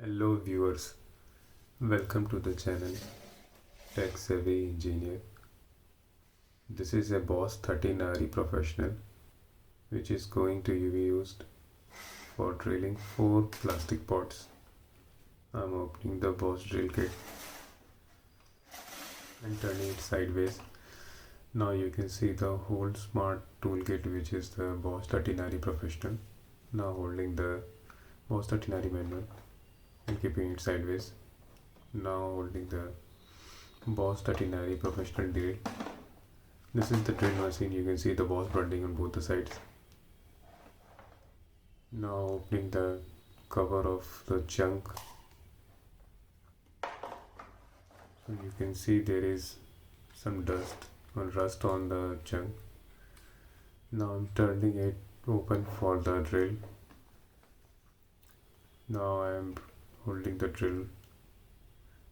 Hello viewers, welcome to the channel Tech Savvy Engineer. This is a Bosch 13RE Professional which is going to be used for drilling 4 plastic pots. I'm opening the Bosch drill kit and turning it sideways. Now you can see the whole smart toolkit, which is the Bosch 13RE Professional. Now holding the Bosch 13RE manual and keeping it sideways. Now holding the Bosch 13RE Professional drill. This is the drill machine. You can see the Bosch branding on both the sides. Now opening the cover of the chunk. So you can see there is some dust or rust on the chunk. Now I'm turning it open for the drill. Now I am holding the drill.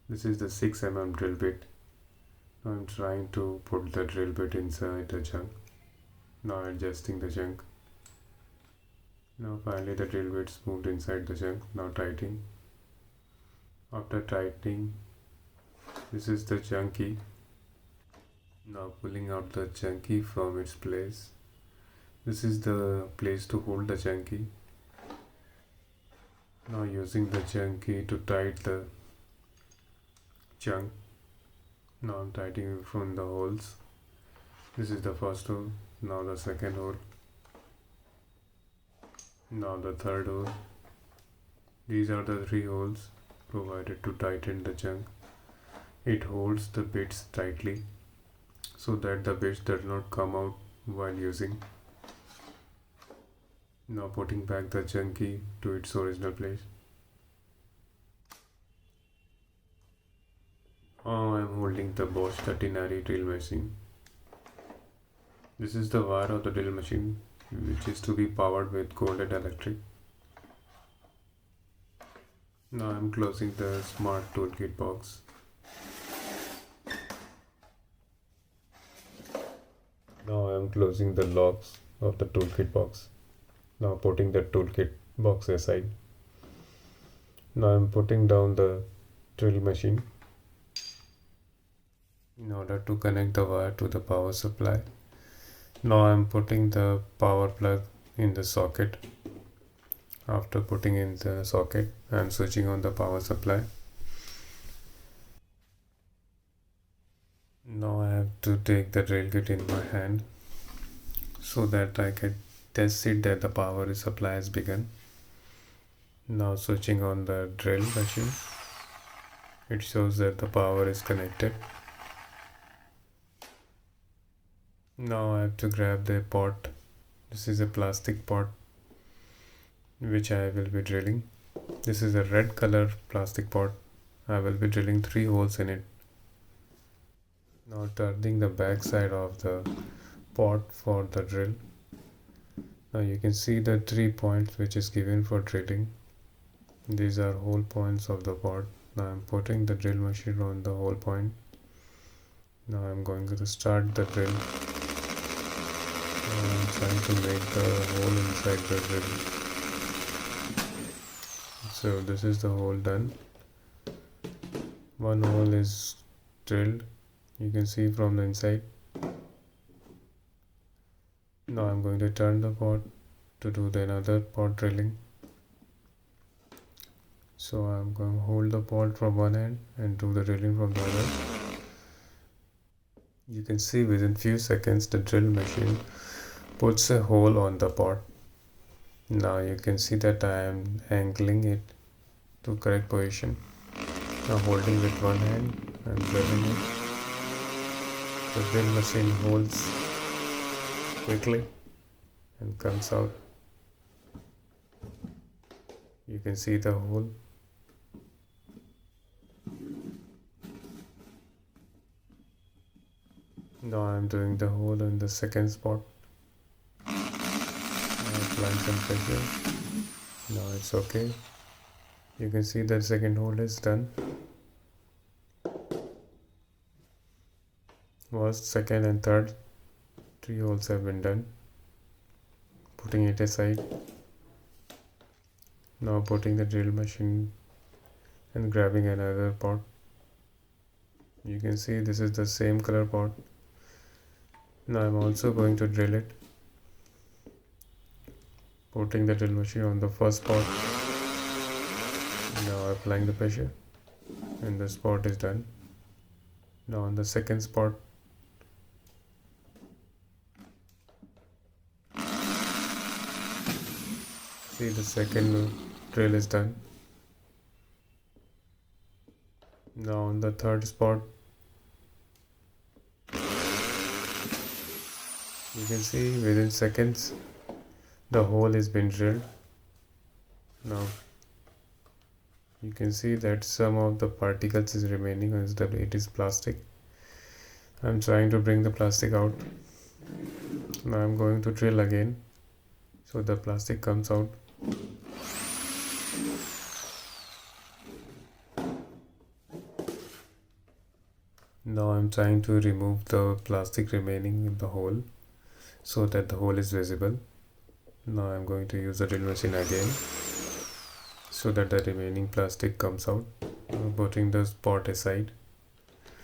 This is the 6 mm drill bit. Now I'm trying to put the drill bit inside the chunk. Now adjusting the chunk. Now finally the drill bit's moved inside the chunk. Now tightening. After tightening, this is the chunky. Now pulling out the chunky from its place. This is the place to hold the chunky. Now using the chunky to tighten the chunk. Now I'm tightening from the holes. This is the first hole. Now the second hole. Now the third hole. These are the 3 holes provided to tighten the chunk. It holds the bits tightly so that the bits does not come out while using. Now putting back the chunky to its original place. Now I am holding the Bosch 13RE drill machine. This is the wire of the drill machine, which is to be powered with cold and electric. Now I am closing the smart toolkit box. Now I am closing the locks of the toolkit box. Now putting the toolkit box aside. Now I am putting down the drill machine in order to connect the wire to the power supply. Now I am putting the power plug in the socket. After putting in the socket, I am switching on the power supply. Now I have to take the drill kit in my hand so that I can test it that the power supply has begun. Now switching on the drill machine, it shows that the power is connected. Now I have to grab the pot. This is a plastic pot which I will be drilling. This is a red color plastic pot. I will be drilling 3 holes in it. Now turning the back side of the pot for the drill. Now you can see the 3 points which is given for drilling. These are hole points of the pot. Now I am putting the drill machine on the hole point. Now I am going to start the drill. Now I am trying to make the hole inside the drill. So this is the hole done. 1 hole is drilled. You can see from the inside. Now I'm going to turn the pot to do the another pot drilling. So I'm going to hold the pot from one end and do the drilling from the other. You can see within few seconds the drill machine puts a hole on the pot. Now you can see that I am angling it to correct position. Now holding with one hand and drilling it. The drill machine holds quickly and comes out. You can see the hole. Now I am doing the hole in the second spot. Now applying some pressure. Now it's okay. You can see that second hole is done. First, second and third 3 holes have been done. Putting it aside. Now putting the drill machine and grabbing another pot. You can see this is the same color pot. Now I'm also going to drill it, putting the drill machine on the first pot. Now applying the pressure, and the spot is done. Now on the second spot, see the second drill is done. Now on the third spot, you can see within seconds the hole has been drilled. Now you can see that some of the particles is remaining as it is plastic. I'm trying to bring the plastic out. Now I'm going to drill again so the plastic comes out. Now I'm trying to remove the plastic remaining in the hole so that the hole is visible. Now I'm going to use the drill machine again so that the remaining plastic comes out. Now putting the pot aside.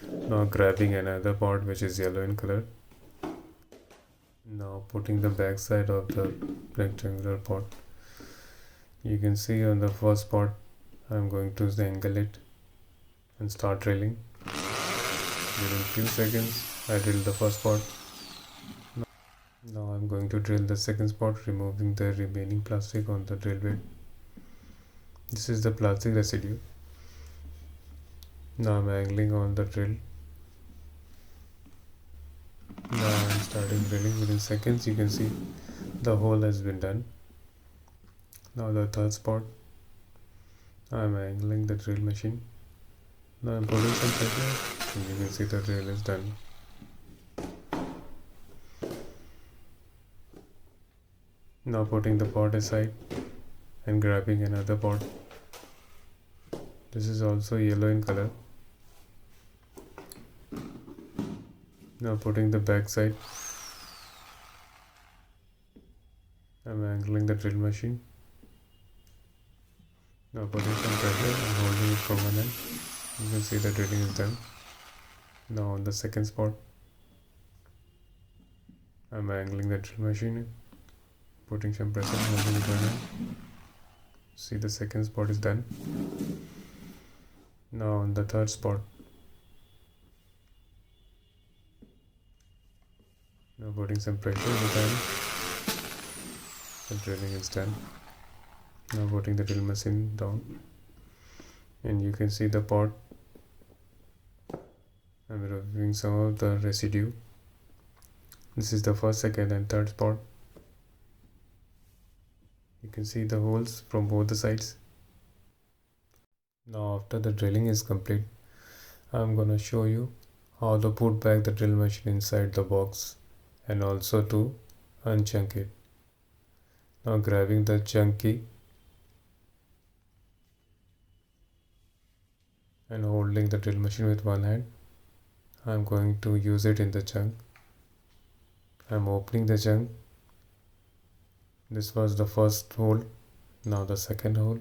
Now grabbing another pot which is yellow in color. Now putting the back side of the rectangular pot. You can see on the first pot I'm going to angle it and start drilling. Within few seconds I drilled the first pot. Now I'm going to drill the second spot, removing the remaining plastic on the drill bit. This is the plastic residue. Now I'm angling on the drill. Now I'm starting drilling. Within seconds you can see the hole has been done. Now the third spot, I'm angling the drill machine. Now I'm putting some pressure and you can see the drill is done. Now putting the pot aside and grabbing another pot. This is also yellow in color. Now putting the back side. I'm angling the drill machine. Now putting some pressure and holding it from one end. You can see the drilling is done. Now on the second spot, I'm angling the drill machine, putting some pressure and holding it one end. See the second spot is done. Now on the third spot, now putting some pressure this time. The drilling is done. Now putting the drill machine down, and you can see the pot. I'm removing some of the residue. This is the first, second and third spot. You can see the holes from both the sides. Now after the drilling is complete, I'm gonna show you how to put back the drill machine inside the box and also to unchunk it. Now grabbing the chunk key and holding the drill machine with one hand, I'm going to use it in the chunk. I'm opening the chunk. This was the first hole. Now the second hole.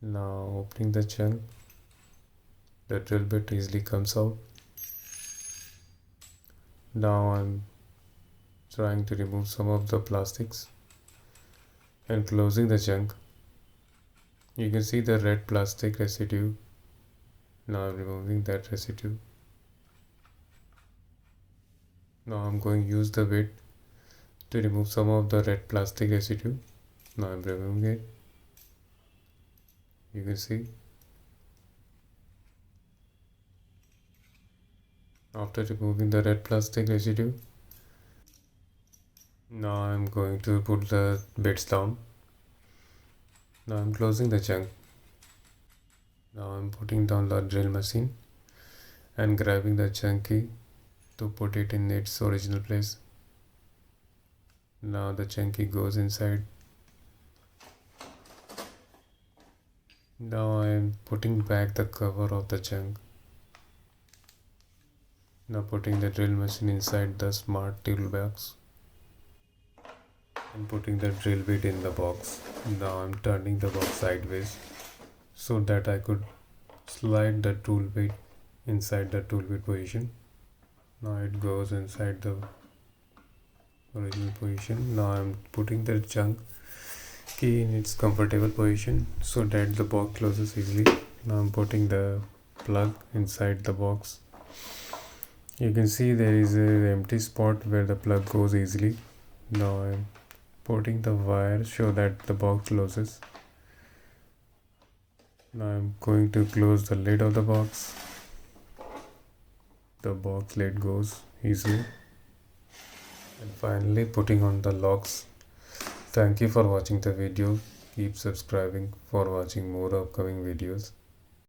Now opening the chunk, the drill bit easily comes out. Now I'm trying to remove some of the plastics and closing the chunk. You can see the red plastic residue. Now I'm removing that residue. Now I'm going to use the weight to remove some of the red plastic residue. Now I'm removing it. You can see. After removing the red plastic residue, now I'm going to put the bits down. Now I'm closing the chunk. Now I'm putting down the drill machine and grabbing the chunk key to put it in its original place. Now the chunk key goes inside. Now I am putting back the cover of the chunk. Now putting the drill machine inside the smart toolbox. I'm putting the drill bit in the box. Now I'm turning the box sideways so that I could slide the tool bit inside the tool bit position. Now it goes inside the original position. Now I'm putting the chunk key in its comfortable position so that the box closes easily. Now I'm putting the plug inside the box. You can see there is an empty spot where the plug goes easily. Now I'm putting the wire so that the box closes. Now I'm going to close the lid of the box. The box lid goes easily. And finally putting on the locks. Thank you for watching the video. Keep subscribing for watching more upcoming videos.